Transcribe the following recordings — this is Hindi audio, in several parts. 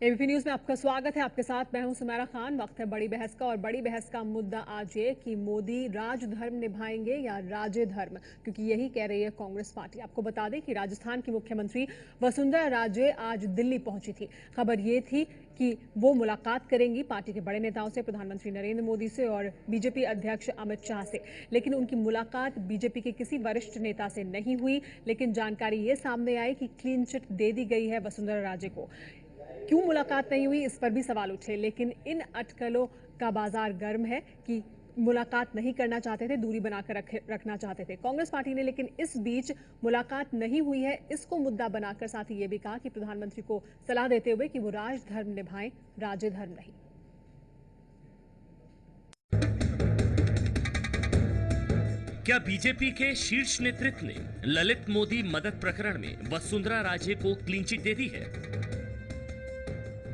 एबीपी न्यूज में आपका स्वागत है। आपके साथ मैं हूं सुमेरा खान। वक्त है बड़ी बहस का, और बड़ी बहस का मुद्दा आज ये कि मोदी राजधर्म निभाएंगे या राजे धर्म, क्योंकि यही कह रही है कांग्रेस पार्टी। आपको बता दें कि राजस्थान की मुख्यमंत्री वसुंधरा राजे आज दिल्ली पहुंची थी। खबर ये थी कि वो मुलाकात करेंगी पार्टी के बड़े नेताओं से, प्रधानमंत्री नरेंद्र मोदी से और बीजेपी अध्यक्ष अमित शाह से। लेकिन उनकी मुलाकात बीजेपी के किसी वरिष्ठ नेता से नहीं हुई। लेकिन जानकारी ये सामने आई कि क्लीन चिट दे दी गई है वसुंधरा राजे को। क्यों मुलाकात नहीं हुई, इस पर भी सवाल उठे। लेकिन इन अटकलों का बाजार गर्म है कि मुलाकात नहीं करना चाहते थे, दूरी बनाकर रखना चाहते थे कांग्रेस पार्टी ने। लेकिन इस बीच मुलाकात नहीं हुई है, इसको मुद्दा बनाकर साथ ही ये भी कहा कि प्रधानमंत्री को सलाह देते हुए कि वो राजधर्म निभाएं, राजे धर्म नहीं। क्या बीजेपी के शीर्ष नेतृत्व ने ललित मोदी मदद प्रकरण में वसुंधरा राजे को क्लीन चिट दे दी है?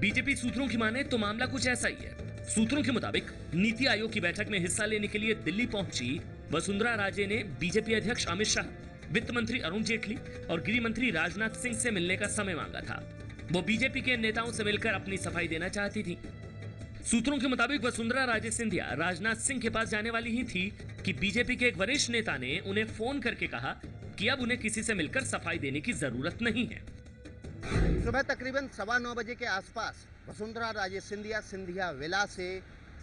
बीजेपी सूत्रों की माने तो मामला कुछ ऐसा ही है। सूत्रों के मुताबिक नीति आयोग की बैठक में हिस्सा लेने के लिए दिल्ली पहुंची वसुंधरा राजे ने बीजेपी अध्यक्ष अमित शाह, वित्त मंत्री अरुण जेटली और गृह मंत्री राजनाथ सिंह से मिलने का समय मांगा था। वो बीजेपी के नेताओं से मिलकर अपनी सफाई देना चाहती थी। सूत्रों के मुताबिक वसुंधरा राजे सिंधिया राजनाथ सिंह के पास जाने वाली ही थी कि बीजेपी के एक वरिष्ठ नेता ने उन्हें फोन करके कहा कि अब उन्हें किसी से मिलकर सफाई देने की जरूरत नहीं है। सुबह तकरीबन 9:15 बजे के आसपास वसुंधरा राजे सिंधिया विला से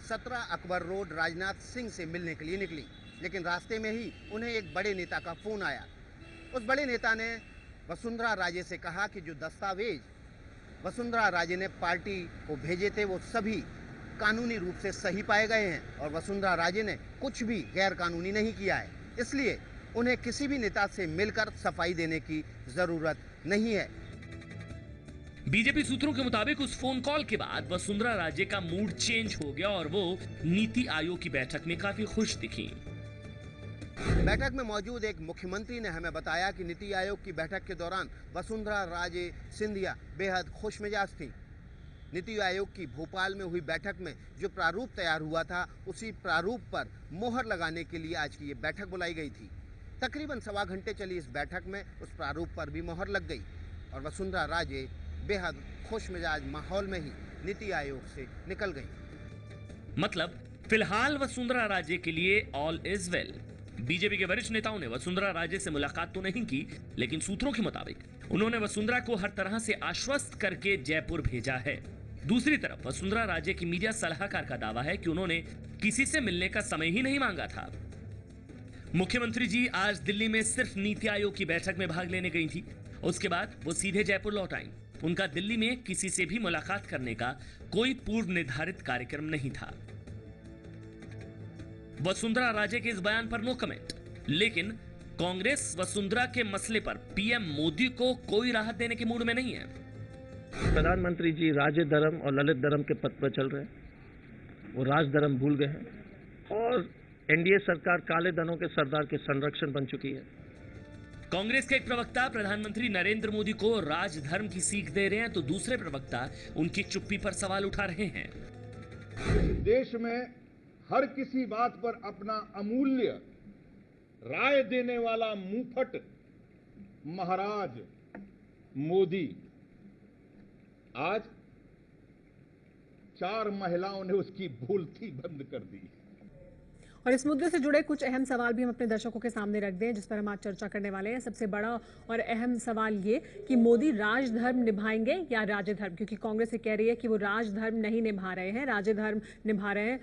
17 अकबर रोड राजनाथ सिंह से मिलने के लिए निकली। लेकिन रास्ते में ही उन्हें एक बड़े नेता का फोन आया। उस बड़े नेता ने वसुंधरा राजे से कहा कि जो दस्तावेज वसुंधरा राजे ने पार्टी को भेजे थे वो सभी कानूनी रूप से सही पाए गए हैं और वसुंधरा राजे ने कुछ भी गैर कानूनी नहीं किया है, इसलिए उन्हें किसी भी नेता से मिलकर सफाई देने की जरूरत नहीं है। बीजेपी सूत्रों के मुताबिक उस फोन कॉल के बाद वसुंधरा राजे का मूड चेंज हो गया और वो नीति आयोग की बैठक में काफी खुश दिखी। बैठक में मौजूद एक मुख्यमंत्री ने हमें बताया कि नीति आयोग की बैठक के दौरान वसुंधरा राजे सिंधिया बेहद खुश मिजाज थी। नीति आयोग की भोपाल में हुई बैठक में जो प्रारूप तैयार हुआ था, उसी प्रारूप पर मोहर लगाने के लिए आज की ये बैठक बुलाई गई थी। तकरीबन सवा घंटे चली इस बैठक में उस प्रारूप पर भी मोहर लग गई और वसुंधरा राजे बेहद खुश मिजाज माहौल में ही नीति आयोग से निकल गई। मतलब फिलहाल वसुंधरा राजे के लिए ऑल इज वेल। बीजेपी के वरिष्ठ नेताओं ने वसुंधरा राजे से मुलाकात तो नहीं की, लेकिन सूत्रों के मुताबिक उन्होंने वसुंधरा को हर तरह से आश्वस्त करके जयपुर भेजा है। दूसरी तरफ वसुंधरा राजे की मीडिया सलाहकार का दावा है कि उन्होंने किसी से मिलने का समय ही नहीं मांगा था। मुख्यमंत्री जी आज दिल्ली में सिर्फ नीति आयोग की बैठक में भाग लेने गई थी। उसके बाद वो सीधे जयपुर लौट आई। उनका दिल्ली में किसी से भी मुलाकात करने का कोई पूर्व निर्धारित कार्यक्रम नहीं था। वसुंधरा राजे के इस बयान पर नो कमेंट, लेकिन कांग्रेस वसुंधरा के मसले पर पीएम मोदी को कोई राहत देने के मूड में नहीं है। प्रधानमंत्री जी राजे धर्म और ललित धर्म के पद पर चल रहे हैं। वो राज धर्म भूल गए हैं और एनडीए सरकार काले धनों के सरदार के संरक्षण बन चुकी है। कांग्रेस के एक प्रवक्ता प्रधानमंत्री नरेंद्र मोदी को राजधर्म की सीख दे रहे हैं, तो दूसरे प्रवक्ता उनकी चुप्पी पर सवाल उठा रहे हैं। इस देश में हर किसी बात पर अपना अमूल्य राय देने वाला मुंहफट महाराज मोदी आज 4 महिलाओं ने उसकी भूलथी बंद कर दी। और इस मुद्दे से जुड़े कुछ अहम सवाल भी हम अपने दर्शकों के सामने रख दें, जिस पर हम आज चर्चा करने वाले हैं। सबसे बड़ा और अहम सवाल ये कि मोदी राजधर्म निभाएंगे या राजे धर्म, क्योंकि कांग्रेस ये कह रही है कि वो राजधर्म नहीं निभा रहे हैं, राजे धर्म निभा रहे हैं,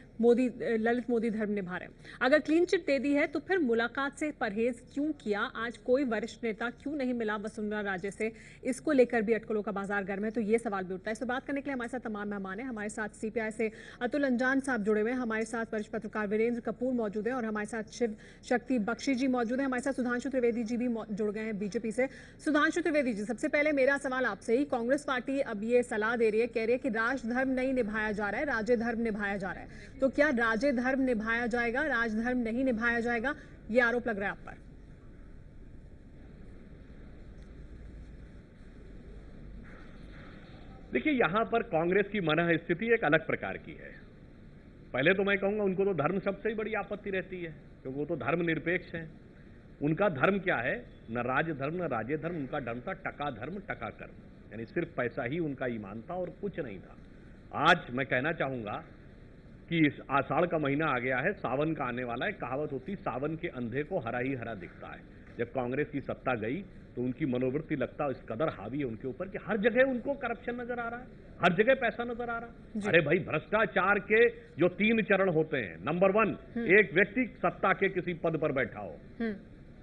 ललित मोदी धर्म निभा रहे हैं। अगर क्लीन चिट दे दी है तो फिर मुलाकात से परहेज क्यों किया? आज कोई वरिष्ठ नेता क्यों नहीं मिला वसुंधरा राजे से? इसको लेकर भी अटकलों का बाजार गर्म है, तो ये सवाल भी उठता है। इस पर बात करने के लिए हमारे साथ तमाम मेहमान हैं। हमारे साथ सीपीआई से अतुल अंजान साहब जुड़े हुए हैं, हमारे साथ वरिष्ठ पत्रकार वीरेंद्र कपूर मौजूद है और हमारे साथ शिव शक्ति बख्शी जी मौजूद हैं। हमारे साथ सुधांशु त्रिवेदी जी भी जुड़ गए हैं बीजेपी से। सुधांशु त्रिवेदी जी, सबसे पहले मेरा सवाल आपसे ही, कांग्रेस पार्टी अब ये सलाह दे रही है, कह रही है कि राजधर्म नहीं निभाया जा रहा है, राजे धर्म निभाया जा रहा है। तो क्या राजे धर्म निभाया जाएगा, राजधर्म नहीं निभाया जाएगा? ये आरोप लग रहा है आप पर। देखिए, यहां पर कांग्रेस की मनः स्थिति एक अलग प्रकार की है। पहले तो मैं कहूंगा उनको तो धर्म शब्द से ही बड़ी आपत्ति रहती है, क्योंकि वो तो धर्म निरपेक्ष है। उनका धर्म क्या है? न राज धर्म न राजे धर्म, उनका धर्म था टका धर्म टका कर्म। यानी सिर्फ पैसा ही उनका ईमान था और कुछ नहीं था। आज मैं कहना चाहूंगा कि इस आषाढ़ का महीना आ गया है, सावन का आने वाला है। कहावत होती, सावन के अंधे को हरा ही हरा दिखता है। जब कांग्रेस की सत्ता गई तो उनकी मनोवृत्ति लगता इस कदर हावी है उनके ऊपर कि हर जगह उनको करप्शन नजर आ रहा है, हर जगह पैसा नजर आ रहा है। अरे भाई, भ्रष्टाचार के जो 3 चरण होते हैं, नंबर 1, एक व्यक्ति सत्ता के किसी पद पर बैठा हो।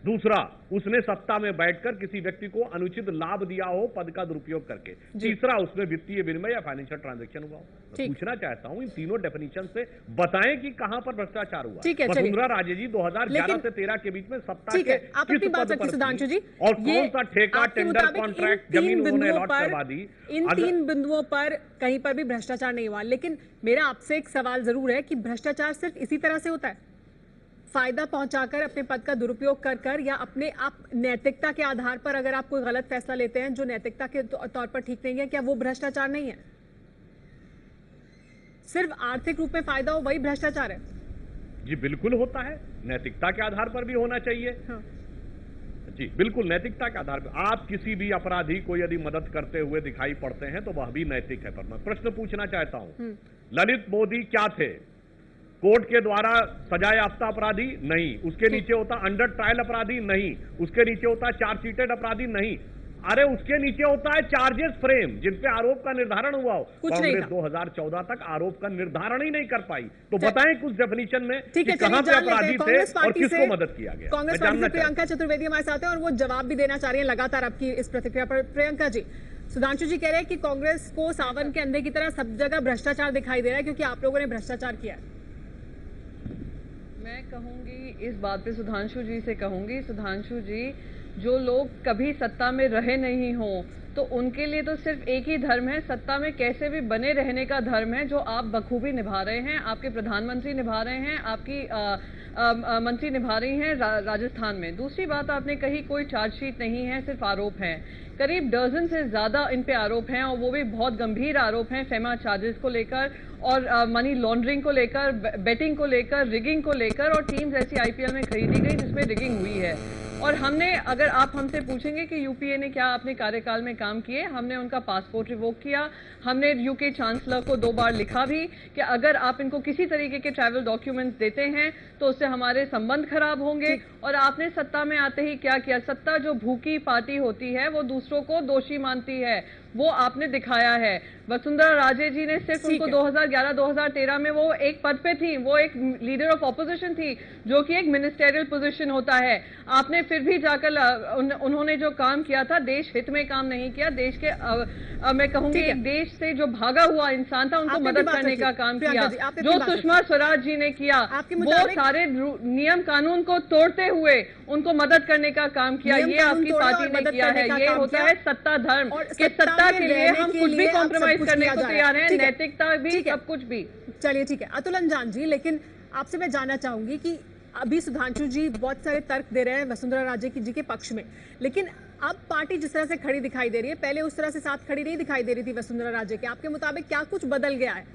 दूसरा, उसने सत्ता में बैठकर किसी व्यक्ति को अनुचित लाभ दिया हो पद का दुरुपयोग करके। तीसरा, उसमें वित्तीय विनिमय या फाइनेंशियल ट्रांजैक्शन हुआ हो। मैं पूछना चाहता हूं इन तीनों डेफिनेशन से बताएं कि कहां पर भ्रष्टाचार हुआ। वसुंधरा राजे जी 2011 से 13 के बीच में सत्ता के किस पद पर सुधांशु जी, और कौन सा ठेका, टेंडर, कॉन्ट्रैक्ट, जमीन उन्होंने अलॉट करवा दी। इन 3 बिंदुओं पर कहीं पर भी भ्रष्टाचार नहीं हुआ। लेकिन मेरा आपसे एक सवाल जरूर है कि भ्रष्टाचार सिर्फ इसी तरह से होता है, फायदा पहुंचाकर अपने पद का दुरुपयोग कर या अपने आप नैतिकता के आधार पर अगर आप कोई गलत फैसला लेते हैं जो नैतिकता के तौर पर ठीक नहीं है, क्या वो भ्रष्टाचार नहीं है? सिर्फ आर्थिक रूप में फायदा हो वही भ्रष्टाचार है? जी बिल्कुल होता है, नैतिकता के आधार पर भी होना चाहिए। हाँ। जी बिल्कुल, नैतिकता के आधार पर आप किसी भी अपराधी को यदि मदद करते हुए दिखाई पड़ते हैं तो वह भी नैतिक है। पर मैं प्रश्न पूछना चाहता हूं, ललित मोदी क्या थे? कोर्ट के द्वारा सजा याफ्ता अपराधी? नहीं। उसके नीचे होता अंडर ट्रायल अपराधी? नहीं। उसके नीचे होता चार्जशीटेड अपराधी? नहीं। अरे उसके नीचे होता है चार्जेस फ्रेम, जिन पे आरोप का निर्धारण हुआ हो। कांग्रेस 2014 तक आरोप का निर्धारण ही नहीं कर पाई। तो बताएं कुछ डेफिनेशन में कि कहां पे अपराधी थे और किसको मदद किया गया। कांग्रेस पार्टी से प्रियंका चतुर्वेदी हमारे साथ हैं और वो जवाब भी देना चाह रही है लगातार आपकी इस प्रतिक्रिया पर। प्रियंका जी, सुधांशु जी कह रहे हैं कि कांग्रेस को सावन के अंधे की तरह सब जगह भ्रष्टाचार दिखाई दे रहा है क्योंकि आप लोगों ने भ्रष्टाचार किया है। मैं कहूंगी इस बात पे सुधांशु जी से कहूंगी, सुधांशु जी, जो लोग कभी सत्ता में रहे नहीं हो तो उनके लिए तो सिर्फ एक ही धर्म है, सत्ता में कैसे भी बने रहने का धर्म है, जो आप बखूबी निभा रहे हैं। आपके प्रधानमंत्री निभा रहे हैं, आपकी मंत्री निभा रही हैं राजस्थान में। दूसरी बात आपने कही कोई चार्जशीट नहीं है, सिर्फ आरोप हैं। करीब डजन से ज्यादा इन पे आरोप हैं और वो भी बहुत गंभीर आरोप हैं, फेमा चार्जेस को लेकर और मनी लॉन्ड्रिंग को लेकर, बेटिंग को लेकर, रिगिंग को लेकर, और टीम्स ऐसी आईपीएल में खरीदी गई जिसमें रिगिंग हुई है। और हमने, अगर आप हमसे पूछेंगे कि यूपीए ने क्या अपने कार्यकाल में काम किए, हमने उनका पासपोर्ट रिवोक किया। हमने यूके चांसलर को 2 बार लिखा भी कि अगर आप इनको किसी तरीके के ट्रैवल डॉक्यूमेंट्स देते हैं तो उससे हमारे संबंध खराब होंगे। और आपने सत्ता में आते ही क्या किया? सत्ता जो भूखी पार्टी होती है वो दूसरों को दोषी मानती है, वो आपने दिखाया है। वसुंधरा राजे जी ने सिर्फ उनको 2011-2013 में वो एक पद पे थी, वो एक लीडर ऑफ ऑपोजिशन थी, जो कि एक मिनिस्टेरियल पोजीशन होता है। आपने फिर भी जाकर उन्होंने जो काम किया था देश हित में काम नहीं किया, देश के मैं कहूंगी एक देश से जो भागा हुआ इंसान था उनको मदद करने का काम किया। जो सुषमा स्वराज जी ने किया वो सारे नियम कानून को तोड़ते हुए उनको मदद करने का काम किया। ये आपकी पार्टी ने किया है। ये होता है सत्ता धर्म, कि सत्ता के लिए हम कुछ भी कॉम्प्रोमाइज करने को तैयार हैं, नैतिकता भी, सब कुछ भी। चलिए ठीक है अतुल अंजान जी, लेकिन आपसे मैं जानना चाहूंगी कि अभी सुधांशु जी बहुत सारे तर्क दे रहे हैं वसुंधरा राजे जी के पक्ष में, लेकिन अब पार्टी जिस तरह से खड़ी दिखाई दे रही है, पहले उस तरह से साथ खड़ी नहीं दिखाई दे रही थी वसुंधरा राजे के। आपके मुताबिक क्या कुछ बदल गया है?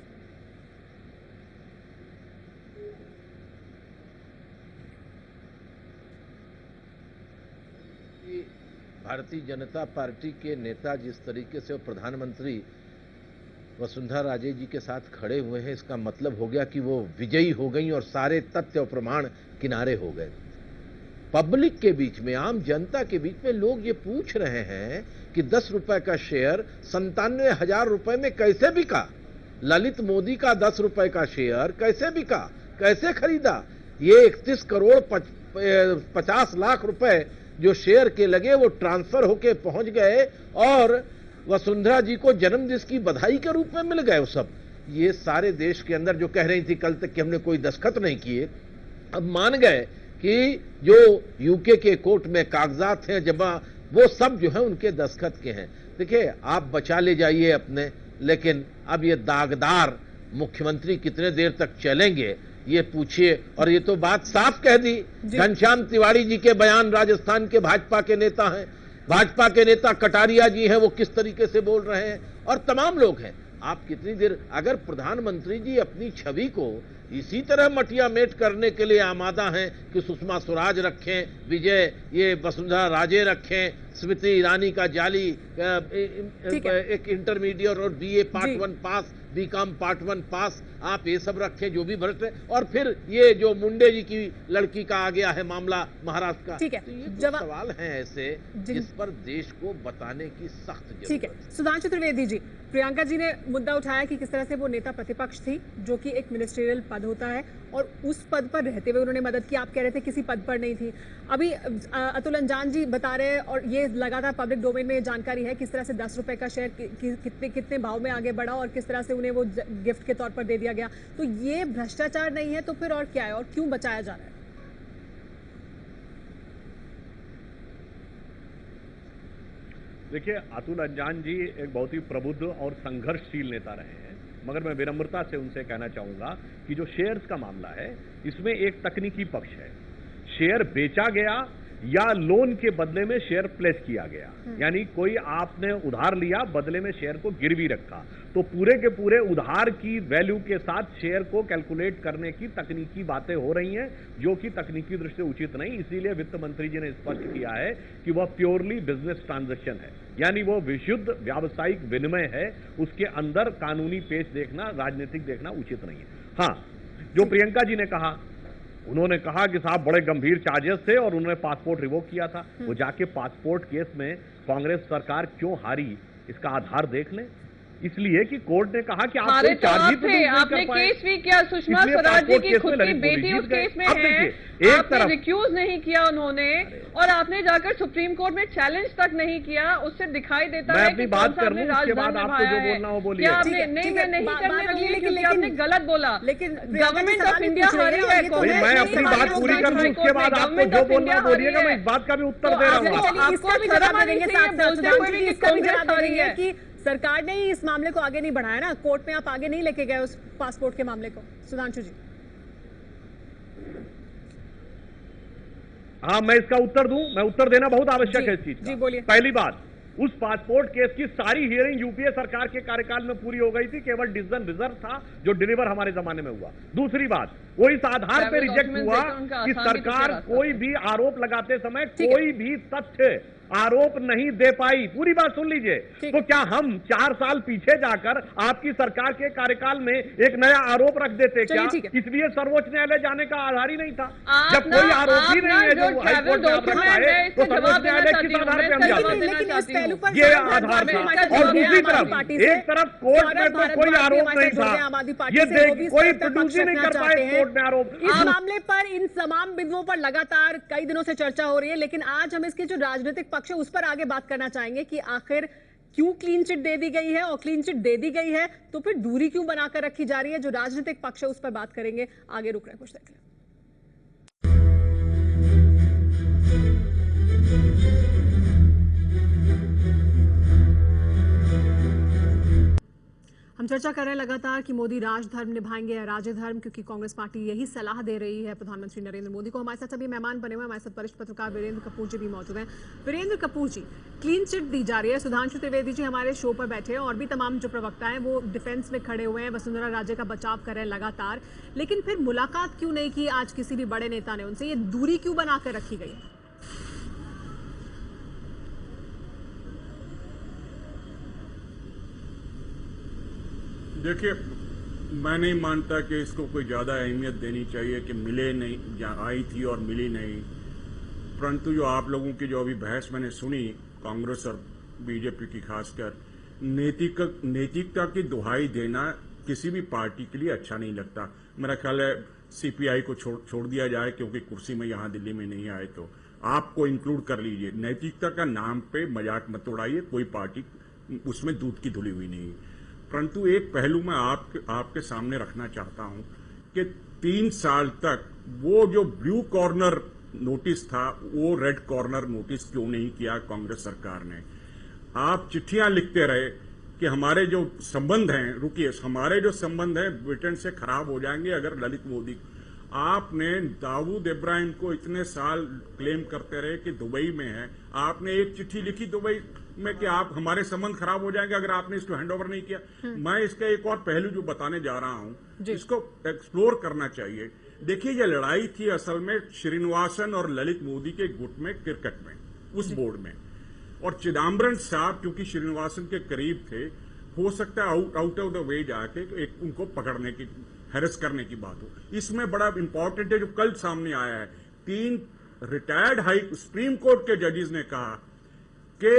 भारतीय जनता पार्टी के नेता जिस तरीके से प्रधानमंत्री वसुंधरा राजे जी के साथ खड़े हुए हैं, इसका मतलब हो गया कि वो विजयी हो गई और सारे तथ्य और प्रमाण किनारे हो गए। पब्लिक के बीच में, आम जनता के बीच में लोग ये पूछ रहे हैं कि 10 रुपए का शेयर 97,000 रुपए में कैसे बिका? ललित मोदी का 10 रुपए का शेयर कैसे बिका, कैसे खरीदा? ये 31 करोड़ 50 लाख रुपए जो शेयर के लगे वो ट्रांसफर होके पहुंच गए और वसुंधरा जी को जन्मदिन की बधाई के रूप में मिल गए। वो सब ये सारे देश के अंदर जो कह रही थी कल तक कि हमने कोई दस्तखत नहीं किए, अब मान गए कि जो यूके के कोर्ट में कागजात हैं जमा, वो सब जो है उनके दस्तखत के हैं। देखिए, आप बचा ले जाइए अपने, लेकिन अब ये दागदार मुख्यमंत्री कितने देर तक चलेंगे ये पूछिए। और ये तो बात साफ कह दी घनश्याम तिवारी जी के बयान, राजस्थान के भाजपा के नेता हैं, भाजपा के नेता कटारिया जी हैं, वो किस तरीके से बोल रहे हैं, और तमाम लोग हैं। आप कितनी देर, अगर प्रधानमंत्री जी अपनी छवि को इसी तरह मटिया मेट करने के लिए आमादा हैं कि सुषमा स्वराज रखें, विजय ये वसुंधरा राजे रखें, स्मृति ईरानी का जाली एक इंटरमीडिएट और बीए पार्ट 1 पास, बीकॉम पार्ट 1 पास, आप ये सब रखें जो भी भ्रष्ट है। और फिर ये जो मुंडे जी की लड़की का आ गया है मामला महाराष्ट्र का, ठीक है, तो ये कुछ सवाल हैं ऐसे जिस पर देश को बताने की सख्त जरूरत है। ठीक है, सुधांशु त्रिवेदी जी, प्रियंका जी ने मुद्दा उठाया कि किस तरह से वो नेता प्रतिपक्ष थी, जो कि एक मिनिस्ट्रियल पद होता है, और उस पद पर रहते हुए उन्होंने मदद की। आप कह रहे थे किसी पद पर नहीं थी। अभी अतुल अंजान जी बता रहे हैं, और ये लगातार पब्लिक डोमेन में जानकारी है, किस तरह से 10 रुपए का शेयर कितने भाव में आगे बढ़ा और किस तरह से उन्हें वो गिफ्ट के तौर पर दे दिया गया। तो ये भ्रष्टाचार नहीं है तो फिर और क्या है, और क्यों बचाया जा रहा है? देखिए, अतुल अंजान जी एक बहुत ही प्रबुद्ध और संघर्षशील नेता रहे हैं, मगर मैं विनम्रता से उनसे कहना चाहूंगा कि जो शेयर्स का मामला है, इसमें एक तकनीकी पक्ष है। शेयर बेचा गया या लोन के बदले में शेयर प्लेस किया गया, यानी कोई आपने उधार लिया, बदले में शेयर को गिरवी रखा, तो पूरे के पूरे उधार की वैल्यू के साथ शेयर को कैलकुलेट करने की तकनीकी बातें हो रही हैं, जो कि तकनीकी दृष्टि से उचित नहीं। इसीलिए वित्त मंत्री जी ने स्पष्ट किया है कि वह प्योरली बिजनेस ट्रांजैक्शन है, यानी वो विशुद्ध व्यावसायिक विनिमय है, उसके अंदर कानूनी पेश देखना, राजनीतिक देखना उचित नहीं है। हाँ, जो प्रियंका जी ने कहा, उन्होंने कहा कि साहब बड़े गंभीर चार्जेस थे और उन्होंने पासपोर्ट रिवोक किया था। वो जाके पासपोर्ट केस में कांग्रेस सरकार क्यों हारी, इसका आधार देख लें। इसलिए कि कोर्ट ने कहा कि आप अरे तो आपने केस भी किया, सुषमा स्वराज जी की खुद की बेटी उस केस में है, आपने रिक्यूज नहीं किया उन्होंने, और आपने जाकर सुप्रीम कोर्ट में चैलेंज तक नहीं किया। उससे दिखाई देता है कि कौन सा आपने राजधर्म निभाया है। क्या आपने नहीं, मैं नहीं करने दूंगी क्योंकि आपने गलत बोला, लेकिन गवर्नमेंट ऑफ इंडिया हारी है। मैं अपनी बात पूरी कर लूं, उसके बाद आपको जो बोलना बोलिएगा, मैं इस बात का भी उत्तर दे रहा हूँ। आपको भी जवाब देंगे बोलते हुए भी कि कांग्रेस हारी है कि सरकार ने ही इस मामले को आगे नहीं बढ़ाया ना, कोर्ट में आप आगे नहीं लेके गए उस पासपोर्ट के मामले को। सुधांशु जी। हाँ, मैं इसका उत्तर दूं, मैं उत्तर देना बहुत आवश्यक है इस चीज का। जी बोलिए। पहली बात, उस पासपोर्ट केस की सारी हियरिंग यूपीए सरकार के कार्यकाल में पूरी हो गई थी, केवल डिसीजन रिजर्व था जो डिलीवर हमारे जमाने में हुआ। दूसरी बात, वो इस आधार पर रिजेक्ट हुआ कि सरकार कोई भी आरोप लगाते समय कोई भी तथ्य आरोप नहीं दे पाई। पूरी बात सुन लीजिए। तो क्या हम 4 साल पीछे जाकर आपकी सरकार के कार्यकाल में एक नया आरोप रख देते क्या? इसलिए सर्वोच्च न्यायालय जाने का आधार ही नहीं था। जब कोई आरोप ही नहीं है जो हाईकोर्ट में आप रखा तो सर्वोच्च न्यायालय किस आधार पर हम जाते? ये आधार था। और दूसरी तरफ, एक तरफ कोर्ट में तो कोई आरोप नहीं था, ये कोई प्रोड्यूस ही नहीं कर पाए कोर्ट में आरोप। इस मामले पर, इन तमाम बिंदुओं पर लगातार कई दिनों से चर्चा हो रही है, लेकिन आज हम इसकी जो राजनीतिक पक्ष है उस पर आगे बात करना चाहेंगे कि आखिर क्यों क्लीन चिट दे दी गई है, और क्लीन चिट दे दी गई है तो फिर दूरी क्यों बनाकर रखी जा रही है। जो राजनीतिक पक्ष है उस पर बात करेंगे। आगे रुक रहे हैं, कुछ देख लें। हम चर्चा कर रहे हैं लगातार कि मोदी राजधर्म निभाएंगे या राजधर्म, क्योंकि कांग्रेस पार्टी यही सलाह दे रही है प्रधानमंत्री नरेंद्र मोदी को। हमारे साथ सभी मेहमान बने हुए हैं। हमारे साथ वरिष्ठ पत्रकार वीरेंद्र कपूर जी भी मौजूद हैं। वीरेंद्र कपूर जी, क्लीन चिट दी जा रही है, सुधांशु त्रिवेदी जी हमारे शो पर बैठे हैं और भी तमाम जो प्रवक्ता हैं वो डिफेंस में खड़े हुए हैं, वसुंधरा राजे का बचाव कर रहे हैं लगातार, लेकिन फिर मुलाकात क्यों नहीं की आज किसी भी बड़े नेता ने उनसे? ये दूरी क्यों बनाकर रखी गई है? देखिए, मैं नहीं मानता कि इसको कोई ज़्यादा अहमियत देनी चाहिए कि मिले नहीं, आई थी और मिली नहीं। परंतु जो आप लोगों की जो अभी बहस मैंने सुनी, कांग्रेस और बीजेपी की खासकर, नैतिकता की दुहाई देना किसी भी पार्टी के लिए अच्छा नहीं लगता। मेरा ख्याल है सीपीआई को छोड़ दिया जाए, क्योंकि कुर्सी में यहाँ दिल्ली में नहीं आए, तो आपको इंक्लूड कर लीजिए। नैतिकता का नाम पे मजाक मत उड़ाइए, कोई पार्टी उसमें दूध की धुली हुई नहीं। परंतु एक पहलू मैं आपके सामने रखना चाहता हूं कि 3 साल तक वो जो ब्लू कॉर्नर नोटिस था, वो रेड कॉर्नर नोटिस क्यों नहीं किया कांग्रेस सरकार ने? आप चिट्ठियां लिखते रहे कि हमारे जो संबंध हैं, रुकिए, हमारे जो संबंध हैं ब्रिटेन से खराब हो जाएंगे अगर ललित मोदी। आपने दाऊद इब्राहिम को इतने साल क्लेम करते रहे कि दुबई में है, आपने एक चिट्ठी लिखी दुबई में कि आप हमारे संबंध खराब हो जाएंगे अगर आपने इसको हैंड ओवर नहीं किया। मैं इसका एक और पहलू जो बताने जा रहा हूं, इसको एक्सप्लोर करना चाहिए। देखिए, ये लड़ाई थी असल में श्रीनिवासन और ललित मोदी के गुट में, क्रिकेट में, उस बोर्ड में। और चिदम्बरम साहब क्योंकि श्रीनिवासन के करीब थे, हो सकता है आउट ऑफ द वे जाके एक उनको पकड़ने की, हैरेस करने की बात हो। इसमें बड़ा इंपॉर्टेंट है जो कल सामने आया है, 3 रिटायर्ड हाई सुप्रीम कोर्ट के जजेस ने कहा कि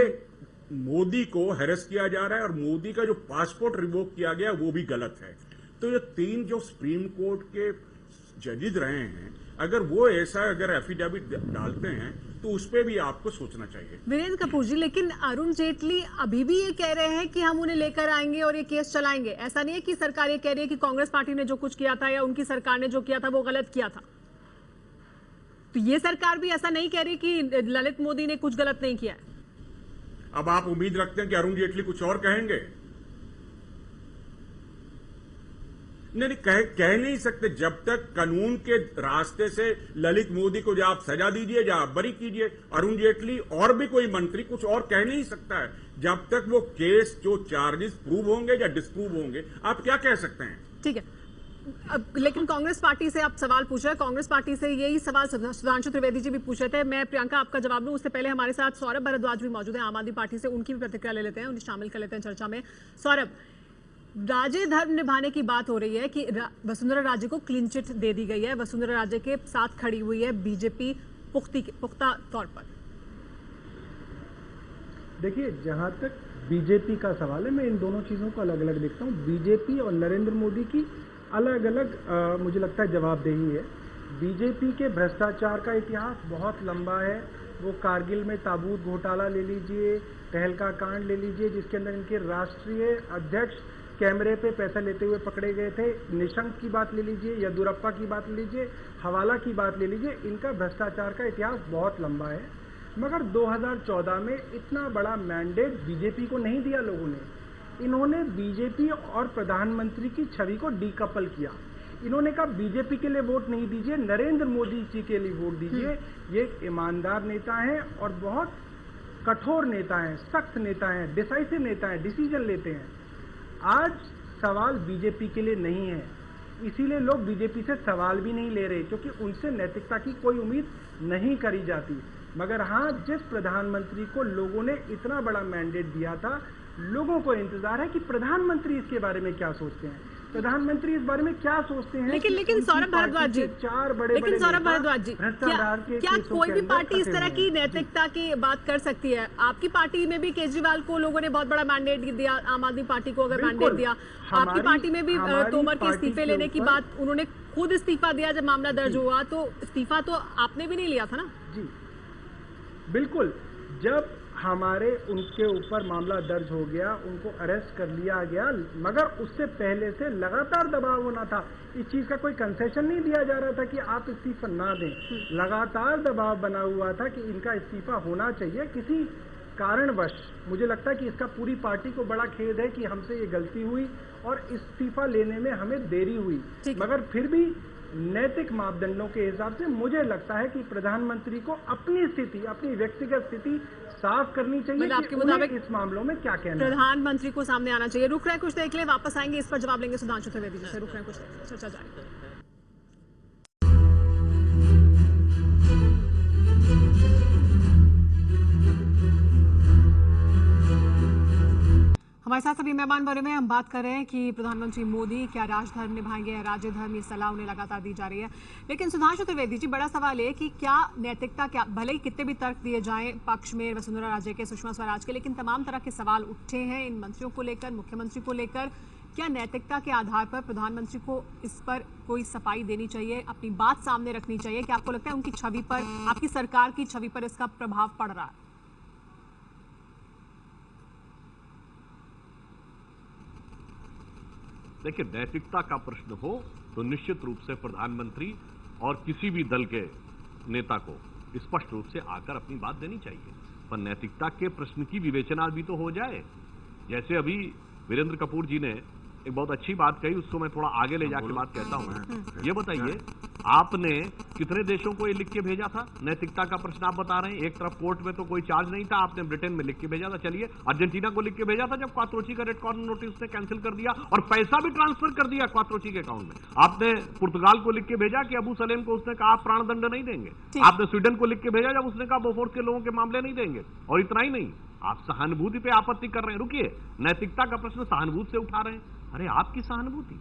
मोदी को हैरेस किया जा रहा है और मोदी का जो पासपोर्ट रिवोक किया गया वो भी गलत है। तो ये 3 जो सुप्रीम कोर्ट के जजेस रहे हैं, अगर वो ऐसा अगर एफिडेविट डालते हैं तो उस पर भी आपको सोचना चाहिए। वीरेंद्र कपूर जी, लेकिन अरुण जेटली अभी भी ये कह रहे हैं कि हम उन्हें लेकर आएंगे और ये केस चलाएंगे। ऐसा नहीं है कि सरकार ये कह रही है कि कांग्रेस पार्टी ने जो कुछ किया था या उनकी सरकार ने जो किया था वो गलत किया था। तो ये सरकार भी ऐसा नहीं कह रही कि ललित मोदी ने कुछ गलत नहीं किया है। अब आप उम्मीद रखते हैं कि अरुण जेटली कुछ और कहेंगे? नहीं, कह नहीं सकते। जब तक कानून के रास्ते से ललित मोदी को आप सजा दीजिए या आप बरी कीजिए, अरुण जेटली और भी कोई मंत्री कुछ और कह नहीं सकता है। जब तक वो केस जो चार्जेस प्रूव होंगे या डिस्प्रूव होंगे, आप क्या कह सकते हैं? ठीक है, लेकिन कांग्रेस पार्टी से आप सवाल पूछ रहे हैं, कांग्रेस पार्टी से यही सवाल सुधांशु त्रिवेदी जी भी पूछ रहे थे। मैं प्रियंका आपका जवाब दूं उससे पहले हमारे साथ सौरभ भारद्वाज भी मौजूद है आम आदमी पार्टी से, उनकी भी प्रतिक्रिया ले लेते हैं, उन्हें शामिल कर लेते हैं चर्चा में। सौरभ, राजे धर्म निभाने की बात हो रही है कि वसुंधरा राजे को क्लीन चिट दे दी गई है, वसुंधरा राजे के साथ खड़ी हुई है बीजेपी पुख्ता तौर पर। देखिए, जहां तक बीजेपी का सवाल है, मैं इन दोनों चीजों को अलग अलग देखता हूं। बीजेपी और नरेंद्र मोदी की अलग अलग मुझे लगता है जवाबदेही है। बीजेपी के भ्रष्टाचार का इतिहास बहुत लंबा है। वो कारगिल में ताबूत घोटाला ले लीजिए, तहलका कांड ले लीजिए, जिसके अंदर इनके राष्ट्रीय अध्यक्ष कैमरे पे पैसा लेते हुए पकड़े गए थे। निशंक की बात ले लीजिए, येदियुरप्पा की बात ले लीजिए, हवाला की बात ले लीजिए, इनका भ्रष्टाचार का इतिहास बहुत लंबा है। मगर 2014 में इतना बड़ा मैंडेट बीजेपी को नहीं दिया लोगों ने। इन्होंने बीजेपी और प्रधानमंत्री की छवि को डीकपल किया। इन्होंने कहा बीजेपी के लिए वोट नहीं दीजिए, नरेंद्र मोदी जी के लिए वोट दीजिए। ये ईमानदार नेता हैं और बहुत कठोर नेता हैं, सख्त नेता हैं, डिसाइसिव नेता हैं, डिसीजन लेते हैं। आज सवाल बीजेपी के लिए नहीं है, इसीलिए लोग बीजेपी से सवाल भी नहीं ले रहे, क्योंकि उनसे नैतिकता की कोई उम्मीद नहीं करी जाती। मगर हाँ, जिस प्रधानमंत्री को लोगों ने इतना बड़ा मैंडेट दिया था, लोगों को इंतजार है कि प्रधानमंत्री इसके बारे में क्या सोचते हैं, प्रधानमंत्री इस बारे में क्या सोचते हैं। लेकिन सौरभ भारद्वाज जी, लेकिन सौरभ भारद्वाज जी, क्या कोई भी पार्टी इस तरह की नैतिकता की बात कर सकती है? आपकी पार्टी में भी केजरीवाल को लोगों ने बहुत बड़ा मैंडेट दिया, आम आदमी पार्टी को अगर मैंडेट दिया, आपकी पार्टी में भी तोमर के इस्तीफे लेने की बात, उन्होंने खुद इस्तीफा दिया जब मामला दर्ज हुआ, तो इस्तीफा तो आपने भी नहीं लिया था ना? जी बिल्कुल। जब हमारे उनके ऊपर मामला दर्ज हो गया, उनको अरेस्ट कर लिया गया, मगर उससे पहले से लगातार दबाव होना था। इस चीज का कोई कंसेशन नहीं दिया जा रहा था कि आप इस्तीफा ना दें। लगातार दबाव बना हुआ था कि इनका इस्तीफा होना चाहिए। किसी कारणवश मुझे लगता है कि इसका पूरी पार्टी को बड़ा खेद है कि हमसे ये गलती हुई और इस्तीफा लेने में हमें देरी हुई। मगर फिर भी नैतिक मापदंडों के हिसाब से मुझे लगता है कि प्रधानमंत्री को अपनी स्थिति, अपनी व्यक्तिगत स्थिति साफ करनी चाहिए कि आपके मुताबिक इस मामलों में क्या कहना है। प्रधानमंत्री को सामने आना चाहिए। रुक रहे कुछ देर के लिए, वापस आएंगे, इस पर जवाब लेंगे सुधांशु त्रिवेदी जी से। रुक रहे कुछ देर, चर्चा जारी। हमारे साथ सभी मेहमान बने हुए हैं। हम बात कर रहे हैं कि प्रधानमंत्री मोदी क्या राजधर्म निभाएंगे या राज्य धर्म, ये सलाह उन्हें लगातार दी जा रही है। लेकिन सुधांशु त्रिवेदी जी, बड़ा सवाल है कि क्या नैतिकता, क्या भले ही कितने भी तर्क दिए जाएं पक्ष में वसुंधरा राजे के, सुषमा स्वराज के, लेकिन तमाम तरह के सवाल उठे हैं इन मंत्रियों को लेकर, मुख्यमंत्री को लेकर। क्या नैतिकता के आधार पर प्रधानमंत्री को इस पर कोई सफाई देनी चाहिए, अपनी बात सामने रखनी चाहिए? क्या आपको लगता है उनकी छवि पर, आपकी सरकार की छवि पर इसका प्रभाव पड़ रहा है? देखिए, नैतिकता का प्रश्न हो तो निश्चित रूप से प्रधानमंत्री और किसी भी दल के नेता को स्पष्ट रूप से आकर अपनी बात देनी चाहिए, पर नैतिकता के प्रश्न की विवेचना भी तो हो जाए। जैसे अभी वीरेंद्र कपूर जी ने एक बहुत अच्छी बात कही, उसको मैं थोड़ा आगे ले जाके बात कहता हूं। ये बताइए, आपने कितने देशों को ये लिख के भेजा था? नैतिकता का प्रश्न आप बता रहे हैं। एक तरफ कोर्ट में तो कोई चार्ज नहीं था, आपने ब्रिटेन में लिख के भेजा था। चलिए, अर्जेंटीना को लिख के भेजा था जब क्वात्रोची का रेड कॉर्नर नोटिस उसने कैंसिल कर दिया और पैसा भी ट्रांसफर कर दिया क्वात्रोची के अकाउंट में। आपने पुर्तगाल को लिख के भेजा कि अबू सलेम को उसने कहा आप प्राणदंड नहीं देंगे। आपने स्वीडन को लिख के भेजा जब उसने कहा बोफोर्स के लोगों के मामले नहीं देंगे। और इतना ही नहीं, आप सहानुभूति पे आपत्ति कर रहे हैं। रुकिए, नैतिकता का प्रश्न सहानुभूति से उठा रहे हैं। अरे आपकी सहानुभूति,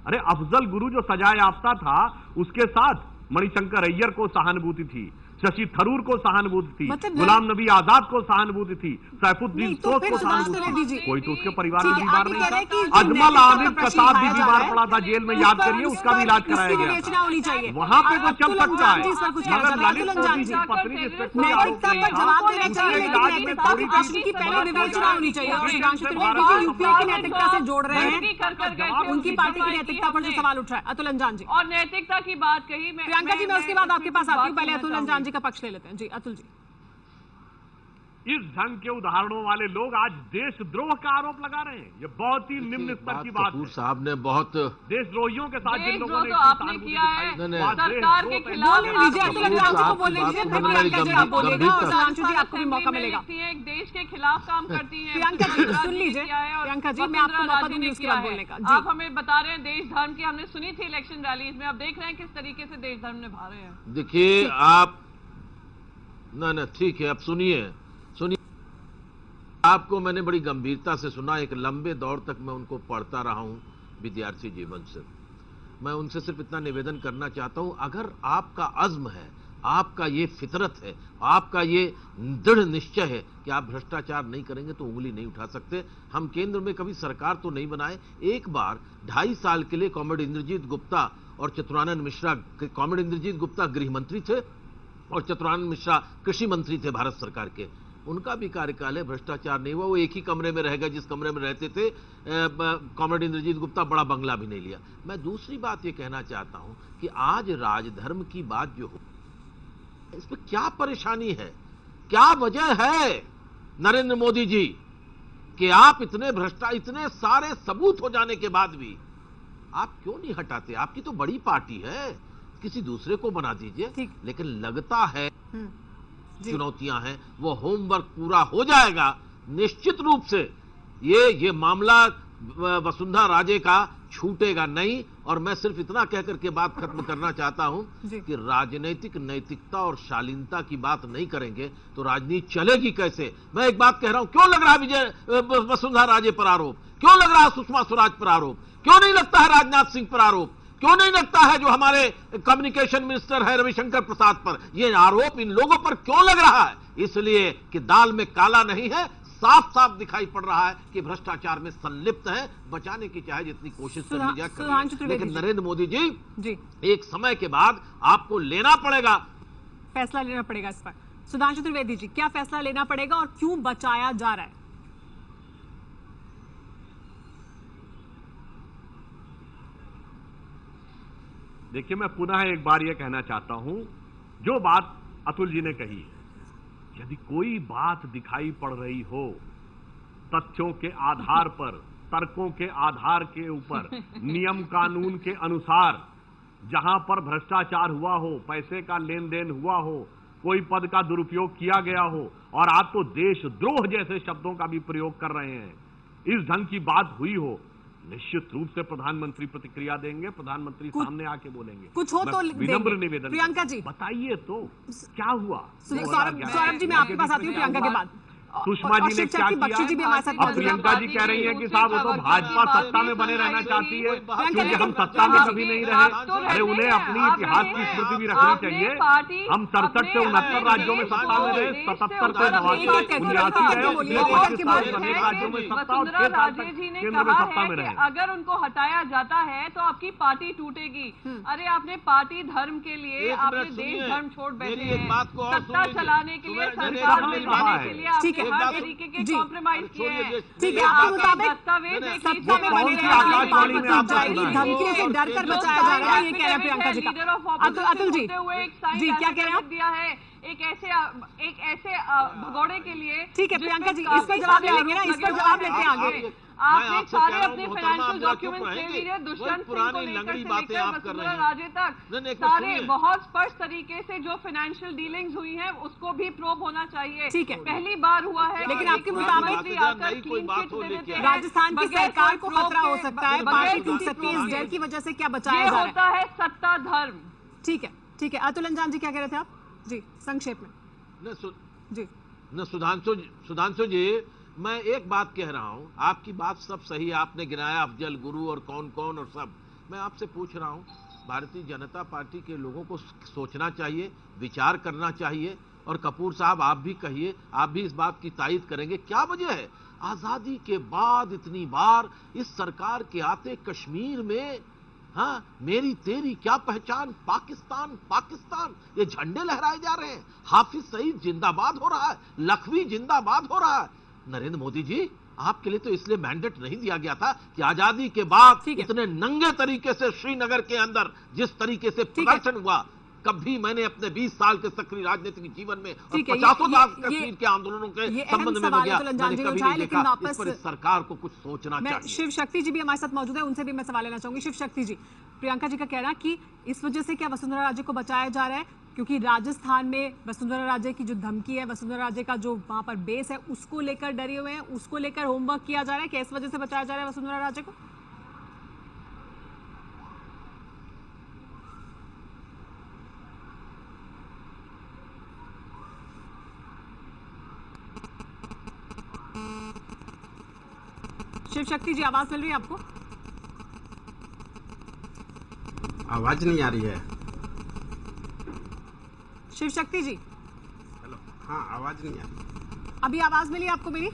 अरे अफजल गुरु जो सजा याफ्ता था उसके साथ मणिशंकर अय्यर को सहानुभूति थी, शशि थरूर को सहानुभूति थी, गुलाम नबी आजाद को सहानुभूति थी, सैफुद्दीन सोख को सहानुभूति थी। कोई तो उसके परिवार में बीमार नहीं था। अजमल आबिद का साथ भी बीमार पड़ा था जेल में, याद करिए, उसका भी इलाज कराया गया था। वहां पे तो चल सकता है, मगर ललित मोदी की पत्नी जिसपे कोई आरोप नहीं था, उसके इलाज में थोड़ी नैतिकता से जोड़ रहे हैं, उनकी पार्टी की नैतिकता पर जो सवाल उठ रहा है। अतुल अंजान जी, और नैतिकता की बात कही, प्रियंका जी मैं उसके बाद आपके पास आती हूँ, पहले अतुल अंजान जी का पक्ष ले लेते हैं। जी अतुल जी, इस ढंग के उदाहरणों वाले लोग आज देशद्रोह का आरोप लगा रहे हैं। ये बहुत ही निम्न स्तर की बात है। साहब ने बहुत देशद्रोहियों के साथ जिन लोगों ने आपने किया है सरकार के खिलाफ, आपको भी मौका मिलेगा। एक देश के खिलाफ काम करती है। प्रियंका जी सुन लीजिए, प्रियंका जी मैं आपको मौका दूंगी उसके बाद बोलने का। आप हमें बता रहे हैं देश धर्म की, हमने सुनी थी इलेक्शन रैलीज में, अब देख रहे हैं किस तरीके से देश धर्म निभा रहे हैं। देखिए आप ना ठीक है, अब सुनिए, आपको मैंने बड़ी गंभीरता से सुना। एक लंबे दौर तक मैं उनको पढ़ता रहा हूं विद्यार्थी जीवन से। मैं उनसे सिर्फ इतना निवेदन करना चाहता हूं, अगर आपका अज़्म है, आपका ये फितरत है, आपका ये दृढ़ निश्चय है कि आप भ्रष्टाचार नहीं करेंगे तो उंगली नहीं उठा सकते। हम केंद्र में कभी सरकार तो नहीं बनाए, एक बार 2.5 साल के लिए कॉमरेड इंद्रजीत गुप्ता और चतुरानंद मिश्रा, कॉमरेड इंद्रजीत गुप्ता गृह मंत्री थे और चतुरानंद मिश्रा कृषि मंत्री थे भारत सरकार के। उनका भी कार्यकाल है, भ्रष्टाचार नहीं हुआ। वो एक ही कमरे में रह गए जिस कमरे में रहते थे। कॉमरेड इंद्रजीत गुप्ता बड़ा बंगला भी नहीं लिया। मैं दूसरी बात ये कहना चाहता हूं कि आज राजधर्म की बात जो हो, इसमें क्या परेशानी है, क्या वजह है नरेंद्र मोदी जी कि आप इतने सारे सबूत हो जाने के बाद भी आप क्यों नहीं हटाते? आपकी तो बड़ी पार्टी है, किसी दूसरे को बना दीजिए। लेकिन लगता है चुनौतियां हैं, वो होमवर्क पूरा हो जाएगा निश्चित रूप से। ये मामला वसुंधरा राजे का छूटेगा नहीं। और मैं सिर्फ इतना कहकर के बात खत्म करना चाहता हूं कि राजनीतिक नैतिकता और शालीनता की बात नहीं करेंगे तो राजनीति चलेगी कैसे? मैं एक बात कह रहा हूं, क्यों लग रहा है वसुंधरा राजे पर आरोप? क्यों लग रहा है सुषमा स्वराज पर आरोप? क्यों नहीं लगता है राजनाथ सिंह पर आरोप? क्यों नहीं लगता है जो हमारे कम्युनिकेशन मिनिस्टर है रविशंकर प्रसाद पर? ये आरोप इन लोगों पर क्यों लग रहा है? इसलिए कि दाल में काला नहीं है, साफ साफ दिखाई पड़ रहा है कि भ्रष्टाचार में संलिप्त है। बचाने की चाहे जितनी कोशिश कर ली जाए, लेकिन नरेंद्र मोदी जी एक समय के बाद आपको लेना पड़ेगा, फैसला लेना पड़ेगा इस पर। सुधांशु त्रिवेदी जी, क्या फैसला लेना पड़ेगा और क्यों बचाया जा रहा है? देखिए, मैं पुनः एक बार यह कहना चाहता हूं, जो बात अतुल जी ने कही, यदि कोई बात दिखाई पड़ रही हो तथ्यों के आधार पर, तर्कों के आधार के ऊपर, नियम कानून के अनुसार, जहां पर भ्रष्टाचार हुआ हो, पैसे का लेन देन हुआ हो, कोई पद का दुरुपयोग किया गया हो, और आप तो देशद्रोह जैसे शब्दों का भी प्रयोग कर रहे हैं, इस ढंग की बात हुई हो, निश्चित रूप से प्रधानमंत्री प्रतिक्रिया देंगे, प्रधानमंत्री सामने आके बोलेंगे। कुछ हो तो विनम्र निवेदन, प्रियंका जी बताइए तो क्या हुआ? सौरभ जी मैं आपके पास आती हूँ प्रियंका के बाद। सुषमा जी ने क्या किया? अब प्रियंका जी कह रही हैं कि साहब वो तो भाजपा सत्ता में बने रहना चाहती है क्योंकि हम सत्ता में कभी नहीं रहे। अरे उन्हें अपनी इतिहास की स्मृति भी रखनी चाहिए। हम 67 से 69 राज्यों में सत्ता में रहे, 77 से 89 रहे, 25 साल अनेक राज्यों में सत्ता और 6 साल तक केंद्र में सत्ता में रहे। अगर उनको हटाया जाता है तो आपकी पार्टी टूटेगी। अरे आपने पार्टी धर्म के लिए, आपने देश धर्म छोड़ बैठे हैं, सत्ता चलाने के लिए, सरकार में रहने के लिए आपने हर तरीके के कॉम्प्रोमाइज किए हैं। ठीक है, आपके मुताबिक सत्ता में बने रहने जाएगी, धमकियों से डर कर बचाया जा रहा है, ये कह रहे हैं प्रियंका जी का। अतुल जी क्या कह रहे हैं? दिया है एक ऐसे भगोड़े के लिए। ठीक है प्रियंका जी, इस पर जवाब लेंगे ना, इस पर जवाब लेते हैं आगे। आपने सारे अपने फाइनेंशियल डॉक्यूमेंट्स ले लीजिए, दुष्यंत सिंह को लेकर से लेकर वसुंधरा राजे तक सारे बहुत स्पष्ट तरीके से जो फाइनेंशियल डीलिंग्स हुई हैं उसको भी प्रोब होना चाहिए। ठीक है, पहली बार हुआ है। लेकिन आपके मुताबिक राजस्थान की सरकार को खतरा हो सकता है, पार्टी टूट सकती है, इस डर की वजह से क्या बचाया जा रहा है? सत्ता धर्म। ठीक है, ठीक है। अतुल अंजान जी क्या कह रहे थे आप? जी संक्षेप में। जी न सुधांशु जी, मैं एक बात कह रहा हूं, आपकी बात सब सही, आपने गिनाया अफजल गुरु और कौन कौन और सब। मैं आपसे पूछ रहा हूं, भारतीय जनता पार्टी के लोगों को सोचना चाहिए, विचार करना चाहिए। और कपूर साहब आप भी कहिए, आप भी इस बात की तायीद करेंगे, क्या वजह है आजादी के बाद इतनी बार इस सरकार के आते कश्मीर में, हाँ, मेरी तेरी क्या पहचान, पाकिस्तान पाकिस्तान ये झंडे लहराए जा रहे हैं, हाफिज सईद जिंदाबाद हो रहा है, लखवी जिंदाबाद हो रहा है। नरेंद्र मोदी जी, आपके लिए तो इसलिए मैंडेट नहीं दिया गया था कि आजादी के बाद इतने नंगे तरीके से श्रीनगर के अंदर जिस तरीके से प्रदर्शन हुआ, कभी मैंने अपने 20 साल के सक्रिय राजनीतिक जीवन में और 50 साल कश्मीर के आंदोलनों के संबंध में गया, मैंने कभी नहीं देखा। इस पर सरकार को कुछ सोचना चाहिए। शिव शक्ति जी भी हमारे साथ मौजूद है, उनसे भी मैं सवाल लेना चाहूंगी। शिव शक्ति जी, प्रियंका जी का कहना कि इस वजह से क्या वसुंधरा राजे को बचाया जा रहा है क्योंकि राजस्थान में वसुंधरा राजे की जो धमकी है, वसुंधरा राजे का जो वहां पर बेस है, उसको लेकर डरे हुए हैं, उसको लेकर होमवर्क किया जा रहा है, क्या इस वजह से बचाया जा रहा है वसुंधरा राजे को? शिव शक्ति जी, आवाज मिल रही है आपको? आवाज नहीं आ रही है। शिव शक्ति जी, हेलो, हाँ, आवाज नहीं आ रही। अभी आवाज मिली आपको मेरी?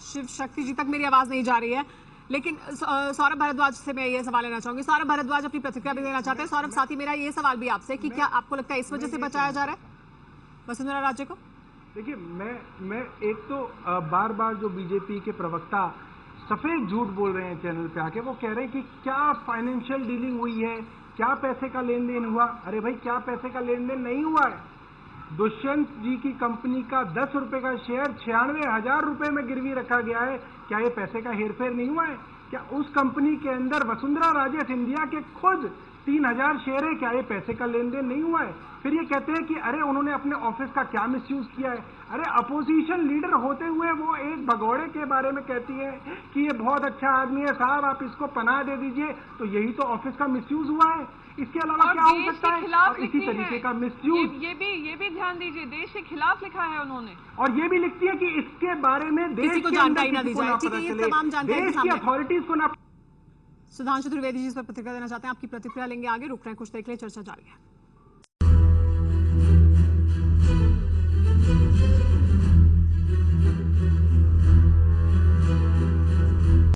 शिव शक्ति जी तक मेरी आवाज नहीं जा रही है। लेकिन सौरभ भारद्वाज से मैं ये सवाल लेना चाहूंगी। सौरभ भारद्वाज अपनी प्रतिक्रिया भी देना चाहते हैं। सौरभ, साथ ही मेरा ये सवाल भी आपसे कि क्या आपको लगता है इस वजह से बचाया जा रहा है वसुंधरा राजे को? देखिए, मैं एक तो बार बार जो बीजेपी के प्रवक्ता सफेद झूठ बोल रहे हैं चैनल पे आके, वो कह रहे हैं कि क्या फाइनेंशियल डीलिंग हुई है, क्या पैसे का लेन देन हुआ। अरे भाई, क्या पैसे का लेन देन नहीं हुआ है। दुष्यंत जी की कंपनी का 10 रुपए का शेयर 96,000 रुपए में गिरवी रखा गया है। क्या ये पैसे का हेरफेर नहीं हुआ है? क्या उस कंपनी के अंदर वसुंधरा राजे सिंधिया के खुद 3,000 शेयर है? क्या ये पैसे का लेन देन नहीं हुआ है? फिर ये कहते हैं कि अरे उन्होंने अपने ऑफिस का क्या मिसयूज किया है। अरे अपोजिशन लीडर होते हुए वो एक भगोड़े के बारे में कहती है कि ये बहुत अच्छा आदमी है साहब, आप इसको पनाह दे दीजिए, तो यही तो ऑफिस का मिसयूज हुआ है। इसके अलावा क्या हो सकता है? और इसी तरीके का मिसयूज, ये भी ध्यान दीजिए, देश के खिलाफ लिखा है उन्होंने। और ये भी लिखती है कि इसके बारे में देश को जानकारी ना दी जाए। ठीक है, ये तमाम जानकारी देश की अथॉरिटीज को ना। सुधांशु त्रिवेदी जी इस पर प्रतिक्रिया देना चाहते हैं, आपकी प्रतिक्रिया लेंगे आगे। रुक रहे हैं कुछ देर के लिए, चर्चा जारी है।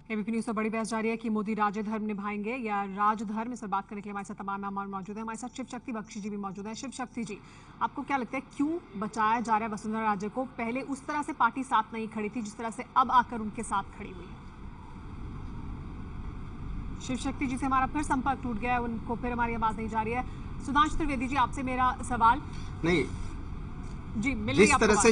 एबीपी न्यूज पर बड़ी बहस जारी है कि मोदी राज्य धर्म निभाएंगे या राजधर्म। इस पर बात करने के लिए हमारे साथ तमाम मेहमान मौजूद हैं। हमारे साथ शिव शक्ति बख्शी जी भी मौजूद हैं। शिव शक्ति जी, आपको क्या लगता है क्यों बचाया जा रहा है वसुंधरा राजे को? पहले उस तरह से पार्टी साथ नहीं खड़ी थी जिस तरह से अब आकर उनके साथ खड़ी हुई है। शिव शक्ति जी से हमारा फिर संपर्क टूट गया है, उनको फिर हमारी आवाज नहीं जा रही है। सुधांशु त्रिवेदी जी, आपसे मेरा सवाल। नहीं जी, जिस तरह से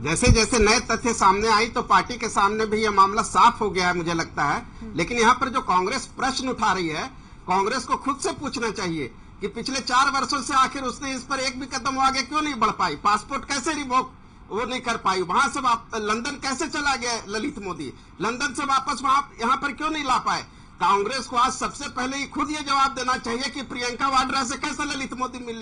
जैसे जैसे नए तथ्य सामने आई तो पार्टी के सामने भी यह मामला साफ हो गया है, मुझे लगता है। लेकिन यहाँ पर जो कांग्रेस प्रश्न उठा रही है, कांग्रेस को खुद से पूछना चाहिए कि पिछले 4 वर्षों से आखिर उसने इस पर एक भी कदम आगे क्यों नहीं बढ़ पाई। पासपोर्ट कैसे रिवोक वो नहीं कर पाई, वहां से लंदन कैसे चला गया ललित मोदी, लंदन से वापस वहां यहाँ पर क्यों नहीं ला पाए। कांग्रेस को आज सबसे पहले ही खुद ये जवाब देना चाहिए कि प्रियंका वाड्रा से कैसे ललित मोदी मिल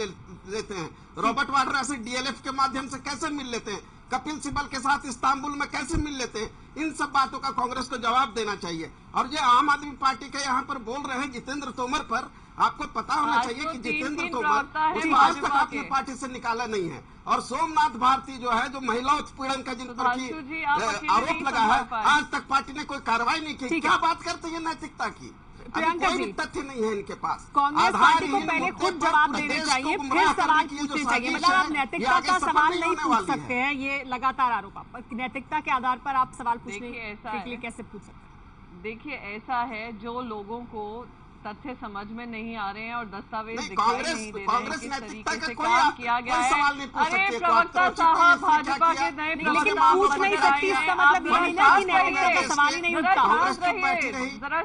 लेते हैं, रॉबर्ट वाड्रा से डीएलएफ के माध्यम से कैसे मिल लेते हैं, कपिल सिब्बल के साथ इस्तांबुल में कैसे मिल लेते हैं। इन सब बातों का कांग्रेस को जवाब देना चाहिए। और ये आम आदमी पार्टी के यहाँ पर बोल रहे हैं जितेंद्र तोमर पर, आपको पता होना चाहिए कि जितेंद्र तोमर उसको आज तक अपनी पार्टी से निकाला नहीं है। और सोमनाथ भारती जो है, जो महिला उत्पीड़न का जिन पर की आरोप लगा है, आज तक पार्टी ने कोई कार्रवाई नहीं की। क्या बात करते हैं नैतिकता की? कोई भी तथ्य नहीं है इनके पास। कांग्रेस पार्टी को पहले खुद जवाब देने चाहिए, फिर सवाल पूछने चाहिए। मतलब आप नैतिकता का सवाल नहीं पूछ सकते हैं, ये लगातार आरोप आप नैतिकता के आधार पर आप सवाल पूछने के लिए कैसे पूछ सकते हैं? देखिए, ऐसा है, जो लोगों को तथ्य समझ में नहीं आ रहे हैं और दस्तावेज दिखाई कांग्रेस नहीं दे रहे हैं किस नैतिकता तरीके से का काम किया गया है। अरे प्रवक्ता साहब, भाजपा के नए लेकिन पूछ नहीं सकती, इसका मतलब ये नहीं ना कि नैतिकता का सवाल ही नहीं उठता।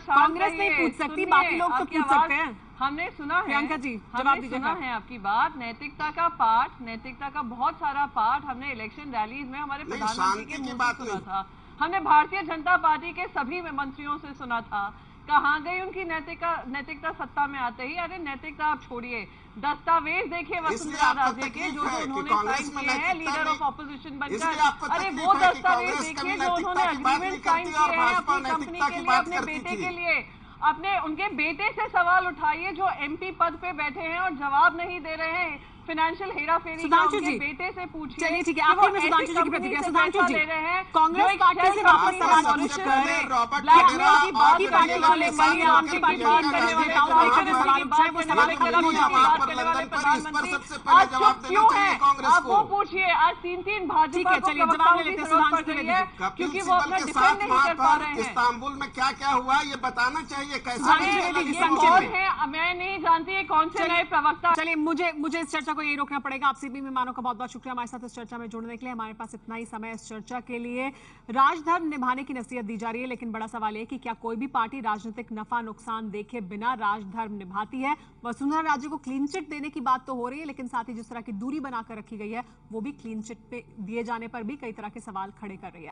कांग्रेस नहीं पूछ सकती, बाकी लोग तो पूछ सकते हैं। हमने सुना है, प्रियंका जी जवाब दीजिए। सुना है आपकी बात। नैतिकता का पाठ, नैतिकता का बहुत सारा पाठ हमने इलेक्शन रैलीज में हमारे प्रधानमंत्री के मुंह से सुना था। हमने भारतीय जनता पार्टी के सभी मंत्रियों से सुना था कहाँ गई उनकी नैतिकता सत्ता में आते ही? अरे नैतिकता आप छोड़िए, दस्तावेज देखिए वसुंधरा राजे के जो उन्होंने साइन किए हैं लीडर ऑफ ऑपोजिशन बनकर। अरे वो दस्तावेज देखिए जो उन्होंने अग्रीमेंट साइन किए हैं अपनी कंपनी के लिए, अपने बेटे के लिए। अपने उनके बेटे से सवाल उठाइए जो एमपी पद पे बैठे हैं और जवाब नहीं दे रहे हैं। फाइनेंशियल हेराफेरी का उनके बेटे से पूछिए। चलिए ठीक है, आखिर में सुधांशु जी की प्रतिक्रिया। सुधांशु जी, कांग्रेस पार्टी से वापस सवाल की बात करने वाले क्यों है? आप वो पूछिए। आज 3 भाजपा को जवाब ले लेते हैं क्योंकि वो अपना डिफेंड नहीं कर पा रहे हैं। इस्तांबुल में क्या क्या हुआ ये बताना चाहिए, कैसे कौन है मैं नहीं जानती, कौन से नए प्रवक्ता। चलिए मुझे इस चर्चा को यही रोकना पड़ेगा। आप सभी मेहमानों का बहुत बहुत शुक्रिया हमारे साथ इस चर्चा में जुड़ने के लिए। हमारे पास इतना ही समय इस चर्चा के लिए। राजधर्म निभाने की नसीहत दी जा रही है, लेकिन बड़ा सवाल है कि क्या कोई भी पार्टी राजनीतिक नफा नुकसान देखे बिना राजधर्म निभाती है? वसुंधरा राजे को क्लीन चिट देने की बात तो हो रही है, लेकिन साथ ही जिस तरह की दूरी बनाकर रखी गई है वो भी क्लीन चिट पे दिए जाने पर भी कई तरह के सवाल खड़े कर रही है।